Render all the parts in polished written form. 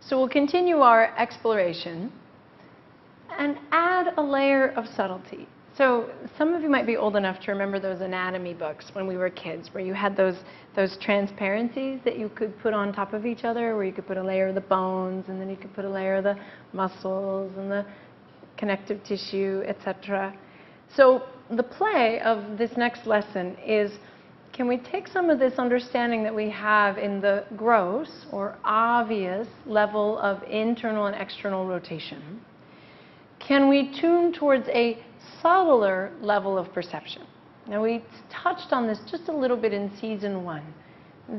So we'll continue our exploration and add a layer of subtlety. So some of you might be old enough to remember those anatomy books when we were kids, where you had those transparencies that you could put on top of each other, where you could put a layer of the bones, and then you could put a layer of the muscles and the connective tissue, etc. So the play of this next lesson is, can we take some of this understanding that we have in the gross or obvious level of internal and external rotation? Can we tune towards a subtler level of perception? Now, we touched on this just a little bit in season 1.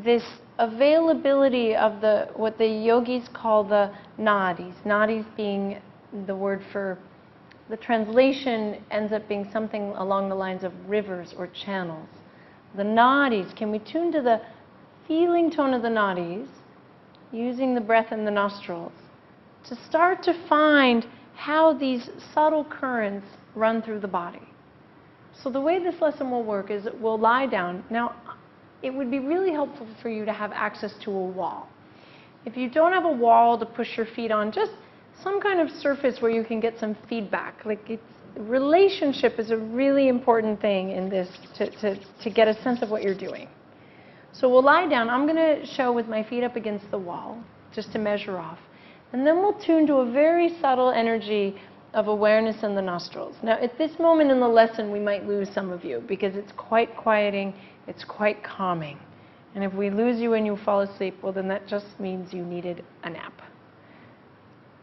This availability of what the yogis call the nadis. Nadis being the word for, the translation ends up being something along the lines of rivers or channels. The nadis, can we tune to the feeling tone of the nadis, using the breath in the nostrils, to start to find how these subtle currents run through the body? So the way this lesson will work is we'll lie down. Now, it would be really helpful for you to have access to a wall. If you don't have a wall to push your feet on, just some kind of surface where you can get some feedback. Like, relationship is a really important thing in this to get a sense of what you're doing. So we'll lie down. I'm going to show with my feet up against the wall, just to measure off. And then we'll tune to a very subtle energy of awareness in the nostrils. Now, at this moment in the lesson, we might lose some of you because it's quite quieting, it's quite calming. And if we lose you and you fall asleep, well, then that just means you needed a nap.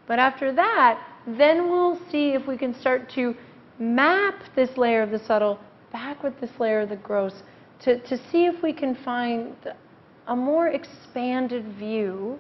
But after that, then we'll see if we can start to map this layer of the subtle back with this layer of the gross to see if we can find a more expanded view